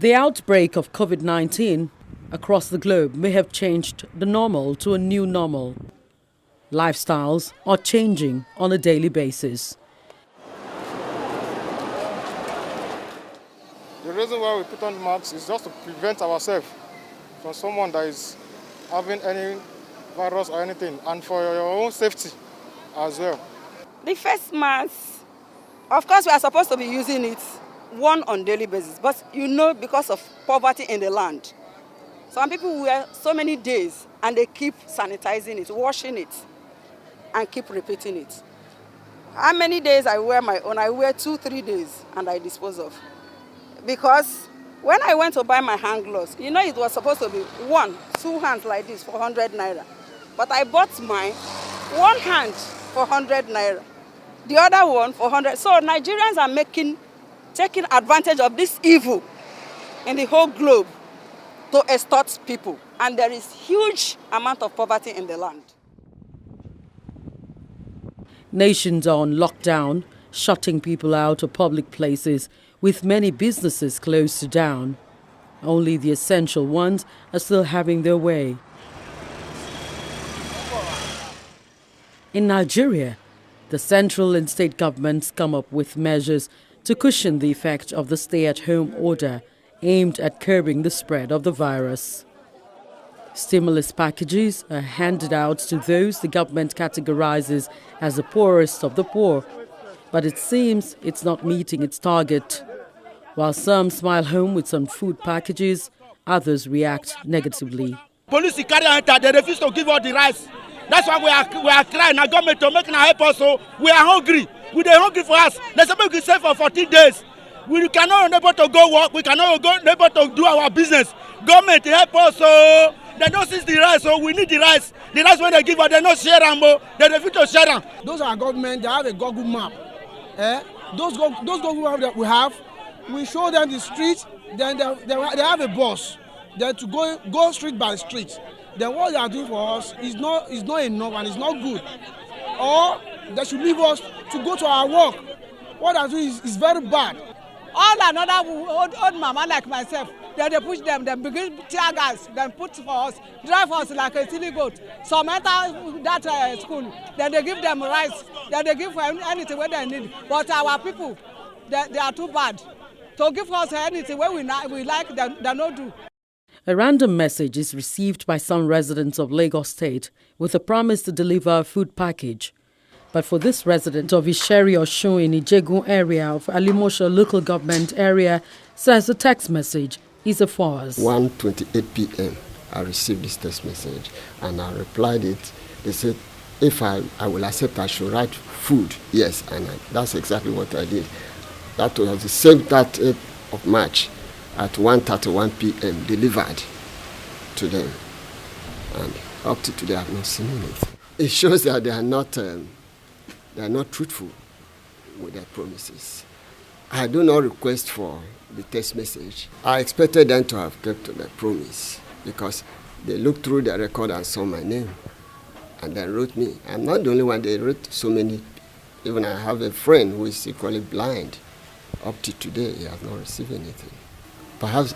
The outbreak of COVID-19 across the globe may have changed the normal to a new normal. Lifestyles are changing on a daily basis. The reason why we put on masks is just to prevent ourselves from someone that is having any virus or anything, and for your own safety as well. The face mask, of course we are supposed to be using it one on daily basis, but because of poverty in the land, some people wear so many days and they keep sanitizing it, washing it, and keep repeating it. How many days I wear my own? I wear 2-3 days and I dispose of. Because when I went to buy my hand gloves, it was supposed to be 2 hands like this for 100 naira. But I bought mine, 1 hand for 100 naira, the other one for 100. So Nigerians are taking advantage of this evil in the whole globe to extort people. And there is huge amount of poverty in the land. Nations are on lockdown, shutting people out of public places, with many businesses closed down. Only the essential ones are still having their way. In Nigeria, the central and state governments come up with measures to cushion the effect of the stay-at-home order aimed at curbing the spread of the virus. Stimulus packages are handed out to those the government categorizes as the poorest of the poor, but it seems it's not meeting its target. While some smile home with some food packages, others react negatively. Police carry enter, they refuse to give us the rice. That's why we are crying. Our government to make help us. So we are hungry. We are hungry for us. They say we can stay for 14 days. We cannot able to go work. We cannot able to do our business. Government help us. So they don't see the rice. So we need the rice. The rice when they give us, they don't share them. They refuse to share them. Those are government. They have a Google map. Those Google map that we have, we show them the street. Then they have a bus. Then to go street by street. Then what they are doing for us is not enough and it's not good. Or they should leave us to go to our work. What they are doing is very bad. All another old mama like myself, then they push them, then begin tear gas, then put for us, drive us like a silly goat. Some enter that school, then they give them rice, then they give anything where they need. But our people, they are too bad. To give us anything where we like, they don't do. A random message is received by some residents of Lagos State with a promise to deliver a food package. But for this resident of Isheri Oshun in Ijegun area of Alimosho local government area, says the text message is a farce. 1:28 p.m. I received this text message and I replied it. They said, if I will accept, I should write food. Yes, and that's exactly what I did. That was the same 30th of March. At 1:31 p.m. delivered to them, and up to today I have not seen anything. It shows that they are not truthful with their promises. I do not request for the text message. I expected them to have kept to their promise because they looked through their record and saw my name, and they wrote me. I'm not the only one. They wrote so many. Even I have a friend who is equally blind. Up to today, he has not received anything. Perhaps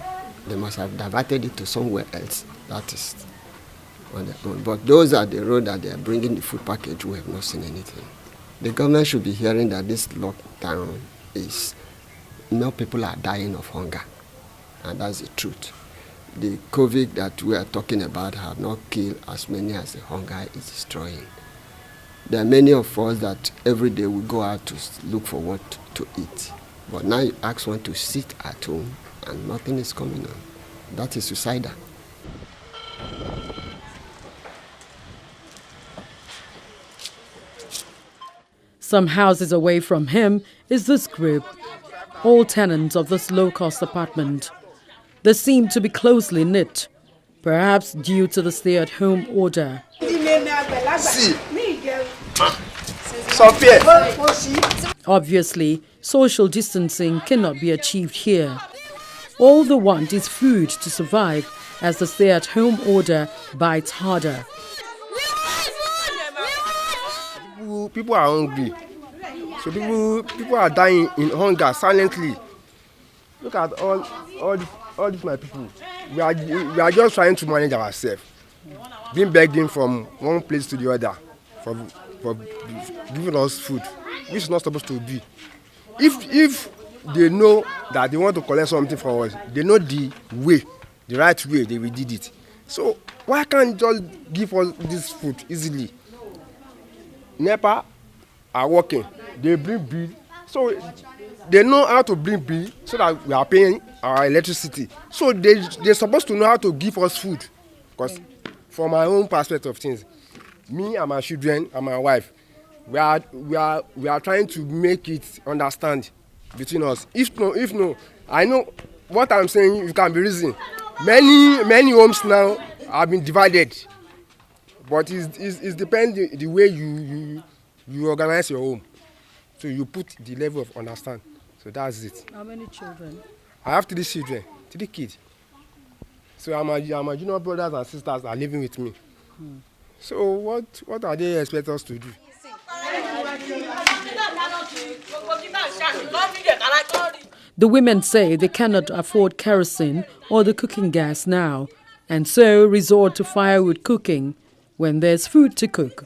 they must have diverted it to somewhere else. That is on their own. But those are the road that they are bringing the food package. We have not seen anything. The government should be hearing that this lockdown is, people are dying of hunger. And that's the truth. The COVID that we are talking about have not killed as many as the hunger is destroying. There are many of us that every day we go out to look for what to eat. But now you ask one to sit at home and nothing is coming on. That is suicidal. Some houses away from him is this group, all tenants of this low-cost apartment. They seem to be closely knit, perhaps due to the stay-at-home order. Obviously, social distancing cannot be achieved here. All they want is food to survive as the stay-at-home order bites harder. People are hungry. So people are dying in hunger silently. Look at all all these my people, we are just trying to manage ourselves. Being begging from one place to the other for giving us food, which is not supposed to be. If they know that they want to collect something from us, they know the right way they will did it. So why can't you just give us this food easily? NEPA are working, they bring bill, so they know how to bring bill so that we are paying our electricity. So they're supposed to know how to give us food. Because from my own perspective of things, me and my children and my wife, we are trying to make it understand between us. If no, I know what I'm saying. You can be reason. Many homes now have been divided, but it's depends the way you organize your home. So you put the level of understand. So that's it. How many children? I have 3 children, 3 kids. So my junior brothers and sisters are living with me. So what are they expect us to do? The women say they cannot afford kerosene or the cooking gas now, and so resort to firewood cooking when there's food to cook.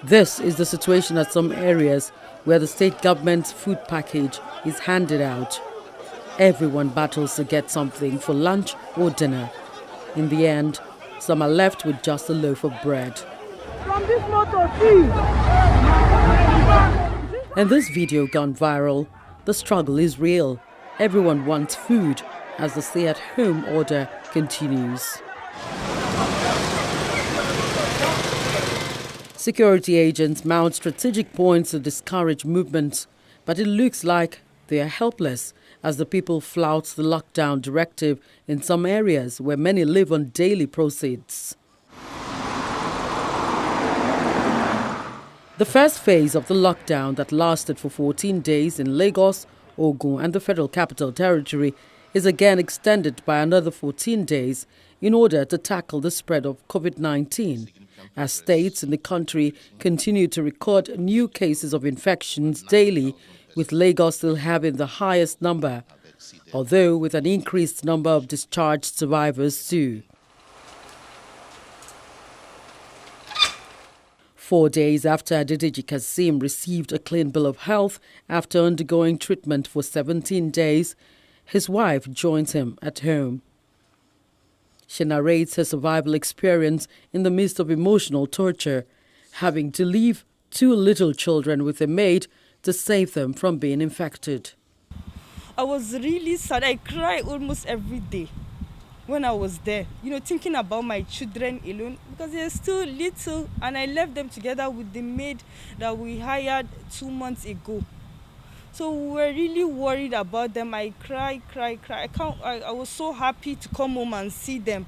This is the situation at some areas where the state government's food package is handed out. Everyone battles to get something for lunch or dinner. In the end, some are left with just a loaf of bread. From this motor, see. And this video gone viral. The struggle is real. Everyone wants food as the stay-at-home order continues. Security agents mount strategic points to discourage movements, but it looks like they are helpless as the people flout the lockdown directive in some areas where many live on daily proceeds. The first phase of the lockdown that lasted for 14 days in Lagos, Ogun and the Federal Capital Territory is again extended by another 14 days in order to tackle the spread of COVID-19, as states in the country continue to record new cases of infections daily, with Lagos still having the highest number, although with an increased number of discharged survivors too. 4 days after Adedeji Kazeem received a clean bill of health after undergoing treatment for 17 days, his wife joins him at home. She narrates her survival experience in the midst of emotional torture, having to leave 2 little children with a maid to save them from being infected. I was really sad. I cried almost every day when I was there, thinking about my children alone, because they're still little, and I left them together with the maid that we hired 2 months ago. So we were really worried about them. I cried. I was so happy to come home and see them.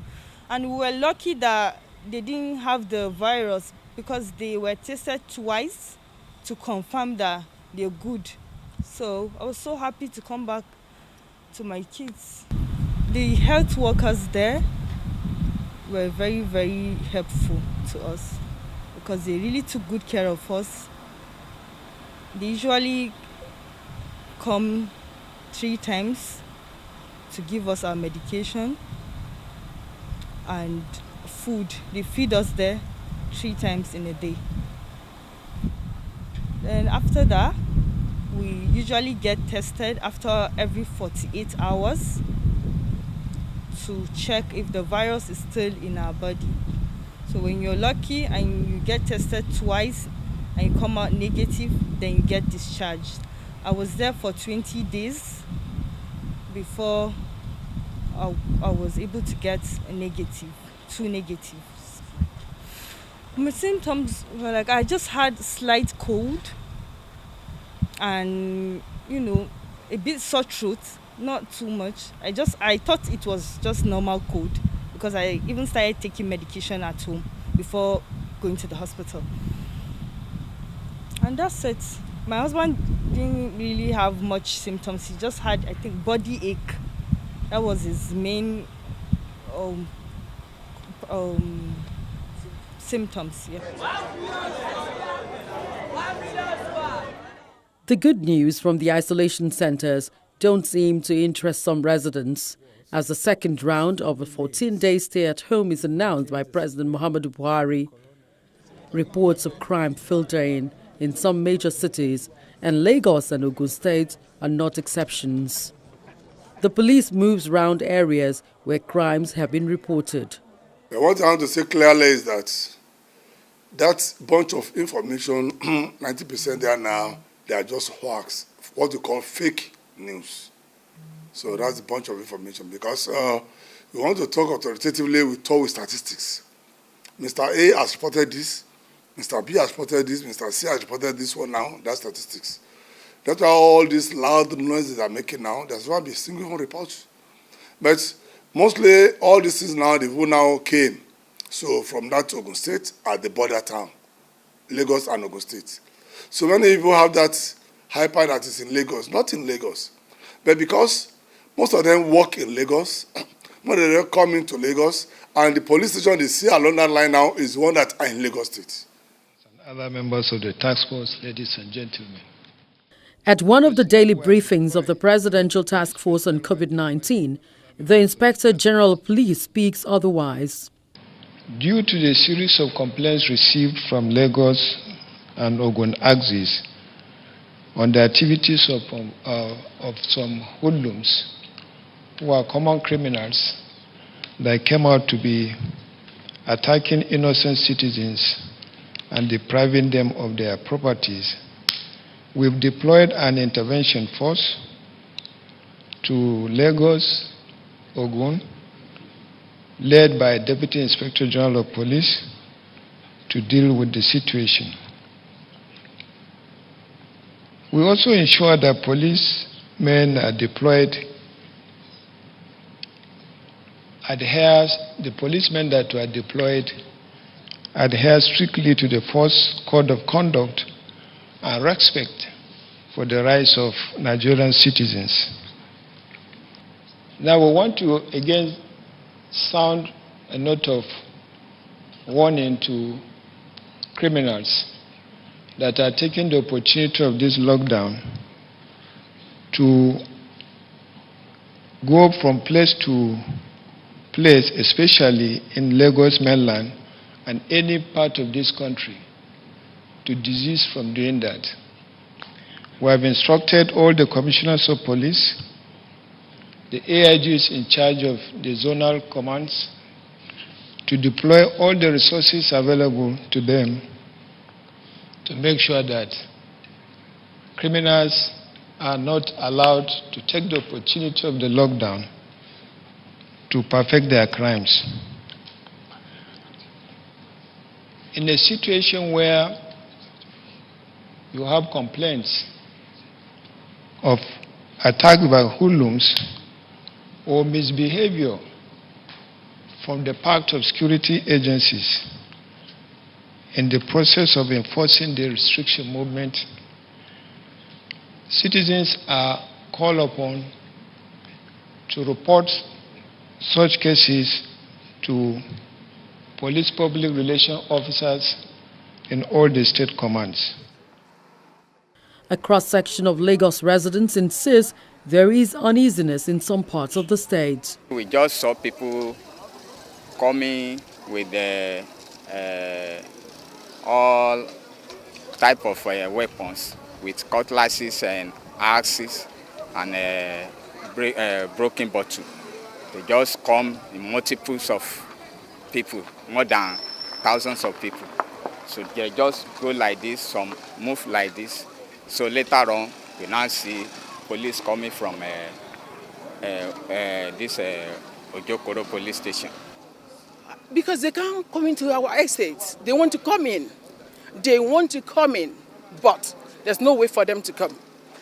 And we were lucky that they didn't have the virus because they were tested twice to confirm that they're good. So I was so happy to come back to my kids. The health workers there were very, very helpful to us because they really took good care of us. They usually come 3 times to give us our medication and food. They feed us there 3 times in a day. Then after that, we usually get tested after every 48 hours to check if the virus is still in our body. So when you're lucky and you get tested twice and you come out negative, then you get discharged. I was there for 20 days before I was able to get a negative, 2 negatives. My symptoms were like I just had slight cold and, a bit sore throat, not too much. I thought it was just normal cold because I even started taking medication at home before going to the hospital. And that's it. My husband didn't really have much symptoms. He just had, I think, body ache. That was his main symptoms. Yeah. The good news from the isolation centers don't seem to interest some residents, as the second round of a 14-day stay-at-home is announced by President Muhammadu Buhari. Reports of crime filter in some major cities, and Lagos and Ogun State are not exceptions. The police moves around areas where crimes have been reported. What I want to say clearly is that bunch of information, 90% there now, they are just hoax, what we call fake news. So that's a bunch of information because we want to talk authoritatively, we talk with statistics. Mr. A has reported this, Mr. B has reported this, Mr. C has reported this one now, that's statistics. That's why all these loud noises they are making now, there's one be single report. But mostly all these things now, the people now came. So from that to Ogun State at the border town, Lagos and Ogun State. So many people have that hyper that is in Lagos, not in Lagos. But because most of them work in Lagos, when they come into Lagos, and the police station they see along that line now is the one that are in Lagos State. Other members of the task force, ladies and gentlemen. At one of the daily briefings of the Presidential Task Force on COVID-19, the Inspector General of Police speaks otherwise. Due to the series of complaints received from Lagos and Ogun axis on the activities of some hoodlums who are common criminals that came out to be attacking innocent citizens and depriving them of their properties, we've deployed an intervention force to Lagos, Ogun, led by Deputy Inspector General of Police, to deal with the situation. We also ensure that policemen are deployed, the policemen that were deployed adhere strictly to the force code of conduct and respect for the rights of Nigerian citizens. Now we want to again sound a note of warning to criminals that are taking the opportunity of this lockdown to go from place to place, especially in Lagos mainland and any part of this country, to desist from doing that. We have instructed all the commissioners of police, the AIGs in charge of the zonal commands, to deploy all the resources available to them to make sure that criminals are not allowed to take the opportunity of the lockdown to perfect their crimes. In a situation where you have complaints of attack by hoodlums or misbehavior from the part of security agencies in the process of enforcing the restriction movement, citizens are called upon to report such cases to police public relations officers in all the state commands. A cross-section of Lagos residents insists there is uneasiness in some parts of the state. We just saw people coming with all type of weapons, with cutlasses and axes and broken bottle. They just come in multiples of people, more than thousands of people. So they just go like this, some move like this. So later on, we now see police coming from this Ojokoro police station. Because they can't come into our estates. They want to come in. They want to come in, but there's no way for them to come.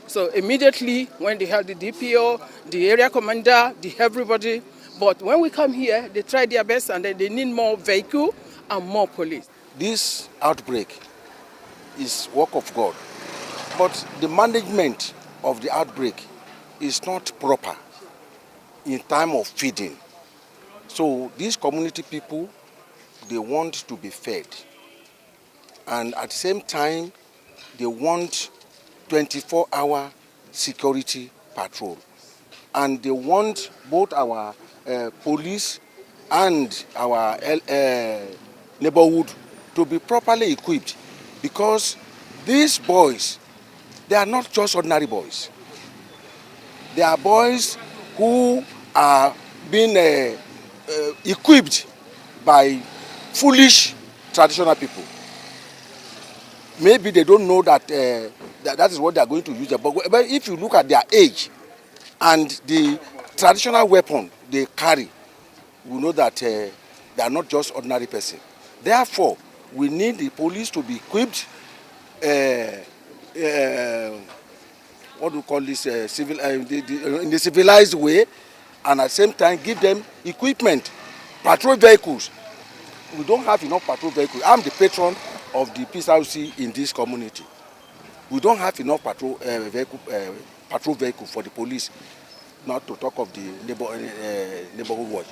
So immediately, when they have the DPO, the area commander, everybody, but when we come here, they try their best and they need more vehicle and more police. This outbreak is work of God, but the management of the outbreak is not proper in time of feeding. So these community people, they want to be fed. And at the same time, they want 24-hour security patrol. And they want both our police and our neighborhood to be properly equipped, because these boys, they are not just ordinary boys. They are boys who are being equipped by foolish traditional people. Maybe they don't know that that is what they are going to use. But if you look at their age and the traditional weapon they carry, we know that they are not just ordinary person. Therefore, we need the police to be equipped, what do we call this, in the civilized way, and at the same time give them equipment, patrol vehicles. We don't have enough patrol vehicles. I'm the patron of the Peace House in this community. We don't have enough patrol vehicle for the police, not to talk of the neighborhood watch.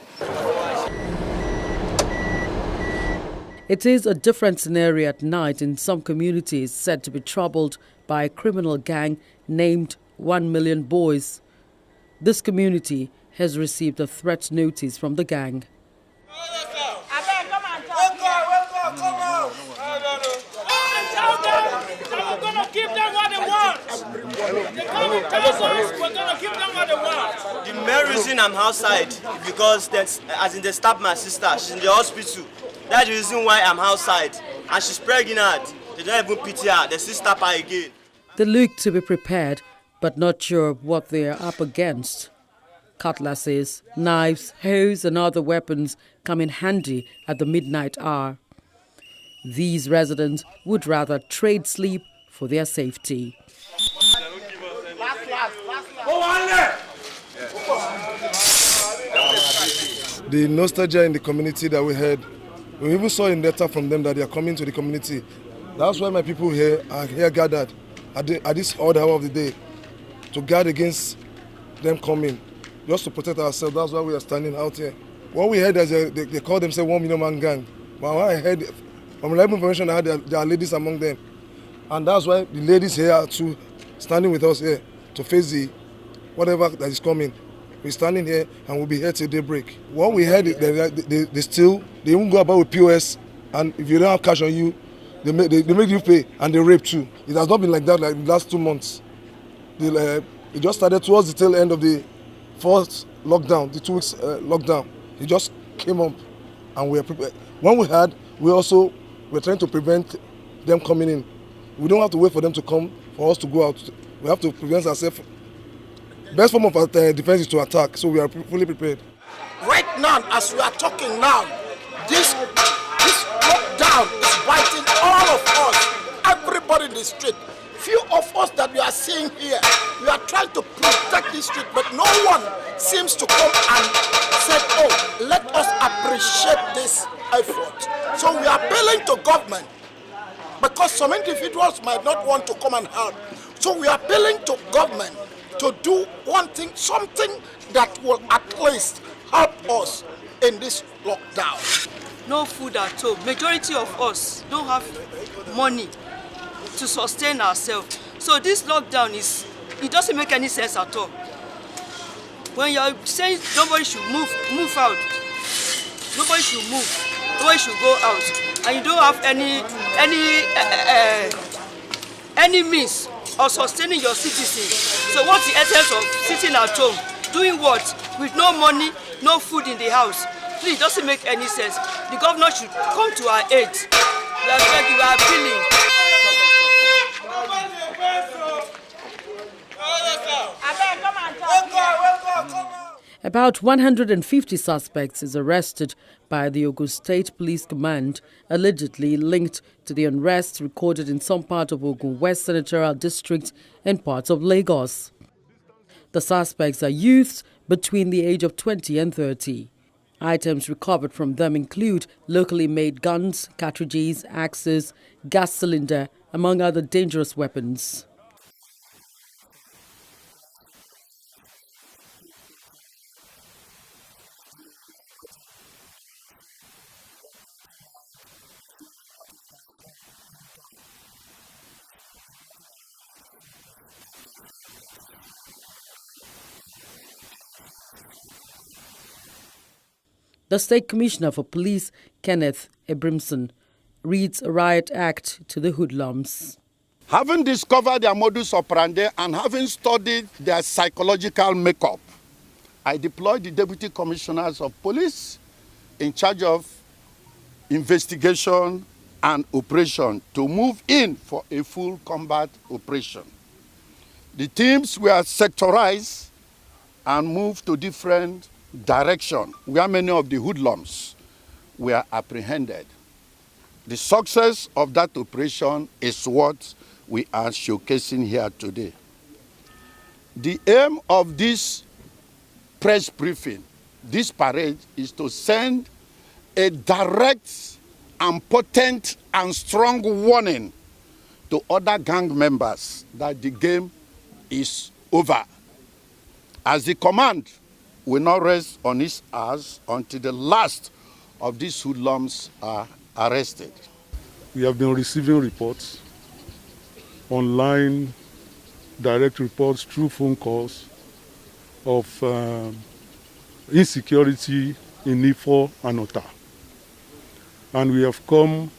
It is a different scenario at night in some communities said to be troubled by a criminal gang named 1 Million Boys. This community has received a threat notice from the gang. The main reason I'm outside is because as in they stabbed my sister, she's in the hospital. That's the reason why I'm outside. And she's pregnant. They don't even pity her. They still stab her again. They look to be prepared, but not sure what they are up against. Cutlasses, knives, hoes and other weapons come in handy at the midnight hour. These residents would rather trade sleep for their safety. The nostalgia in the community that we had, we even saw in letter from them that they are coming to the community. That's why my people here are here gathered at this odd hour of the day to guard against them coming, just to protect ourselves. That's why we are standing out here. What we heard is they call themselves 1 Million Man Gang. But what I heard from reliable information, I heard there are ladies among them. And that's why the ladies here are too standing with us here to face the whatever that is coming. We're standing here and we'll be here till daybreak. What we heard, they steal, they even go about with POS, and if you don't have cash on you, they make you pay, and they rape too. It has not been like that like the last 2 months. It just started towards the tail end of the first lockdown, the 2 weeks lockdown. It just came up and we are prepared. When we had, we're trying to prevent them coming in. We don't have to wait for them to come for us to go out. We have to prevent ourselves. Best form of defense is to attack, so we are fully prepared. Right now, as we are talking now, this lockdown is biting all of us, everybody in the street. Few of us that we are seeing here, we are trying to protect the street, but no one seems to come and say, oh, let us appreciate this effort. So we are appealing to government, because some individuals might not want to come and help. So we are appealing to government to do one thing, something that will at least help us in this lockdown. No food at home. Majority of us don't have money to sustain ourselves. So this lockdown it doesn't make any sense at all. When you're saying nobody should move out, nobody should move, nobody should go out, and you don't have any means of sustaining your citizens. So what's the essence of sitting at home, doing what, with no money, no food in the house? Please, it doesn't make any sense. The governor should come to our aid. We are begging, we are appealing. About 150 suspects is arrested by the Ogun State Police Command, allegedly linked to the unrest recorded in some part of Ogun West Senatorial District and parts of Lagos. The suspects are youths between the age of 20 and 30. Items recovered from them include locally made guns, cartridges, axes, gas cylinder, among other dangerous weapons. The State Commissioner for Police, Kenneth EBRIMSON, reads a riot act to the hoodlums. Having discovered their modus operandi and having studied their psychological makeup, I deployed the Deputy Commissioners of Police in charge of investigation and operation to move in for a full combat operation. The teams were sectorized and moved to different directions where many of the hoodlums were apprehended. The success of that operation is what we are showcasing here today. The aim of this press briefing, this parade, is to send a direct and potent and strong warning to other gang members that the game is over. As the command will not rest on its ass until the last of these hoodlums are arrested. We have been receiving reports, online direct reports through phone calls of insecurity in Ifo and Ota. And we have come,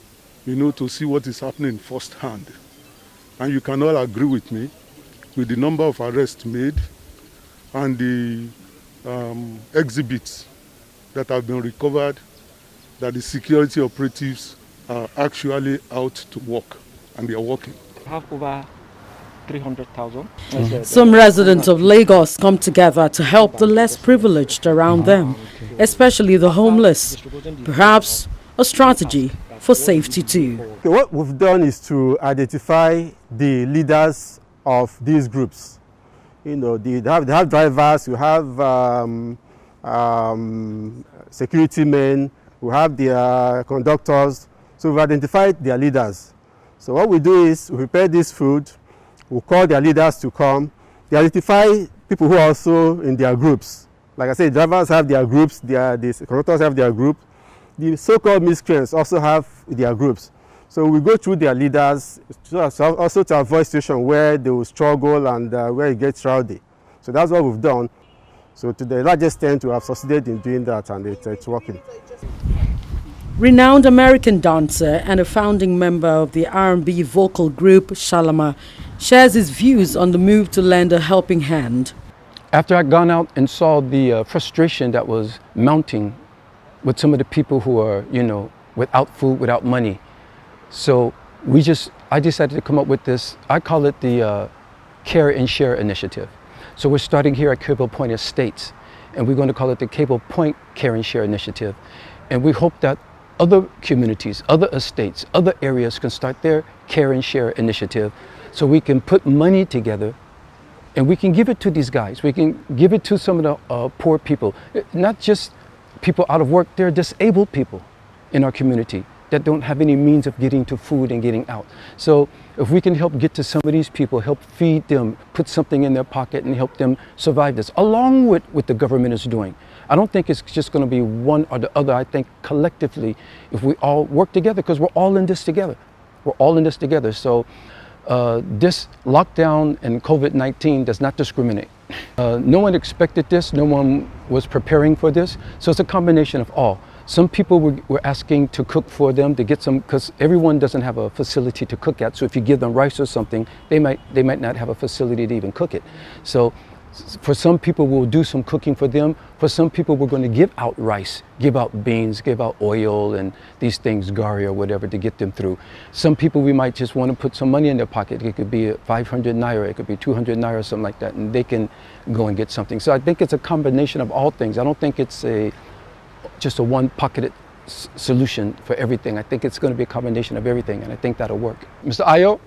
to see what is happening firsthand. And you can all agree with me with the number of arrests made and the exhibits that have been recovered, that the security operatives are actually out to work, and they are working. We have over 300,000. Some residents of Lagos come together to help the less privileged around them, especially the homeless. Perhaps a strategy for safety too. What we've done is to identify the leaders of these groups. They have drivers, you have security men, we have their conductors. So we've identified their leaders. So what we do is we prepare this food, we call their leaders to come. They identify people who are also in their groups. Like I said, drivers have their groups, the conductors have their group. The so-called miscreants also have their groups. So we go through their leaders also to avoid situations where they will struggle and where it gets rowdy. So that's what we've done. So to the largest extent, we have succeeded in doing that, and it's working. Renowned American dancer and a founding member of the R&B vocal group Shalama shares his views on the move to lend a helping hand. After I'd gone out and saw the frustration that was mounting with some of the people who are, without food, without money. So I decided to come up with this, I call it the Care and Share Initiative. So we're starting here at Cable Point Estates, and we're going to call it the Cable Point Care and Share Initiative. And we hope that other communities, other estates, other areas can start their Care and Share Initiative, so we can put money together and we can give it to these guys. We can give it to some of the poor people, not just people out of work. There are disabled people in our community that don't have any means of getting to food and getting out. So if we can help get to some of these people, help feed them, put something in their pocket and help them survive this, along with what the government is doing. I don't think it's just going to be one or the other. I think collectively, if we all work together, because we're all in this together. We're all in this together. So this lockdown and COVID-19 does not discriminate. No one expected this. No one was preparing for this. So it's a combination of all. Some people were asking to cook for them to get some, because everyone doesn't have a facility to cook at. So if you give them rice or something, they might not have a facility to even cook it. So for some people, we'll do some cooking for them. For some people, we're going to give out rice, give out beans, give out oil and these things, gari or whatever, to get them through. Some people, we might just want to put some money in their pocket. It could be 500 naira, it could be 200 naira, something like that, and they can go and get something. So I think it's a combination of all things. I don't think it's just a one-pocketed solution for everything. I think it's going to be a combination of everything, and I think that'll work. Mr. Ayo?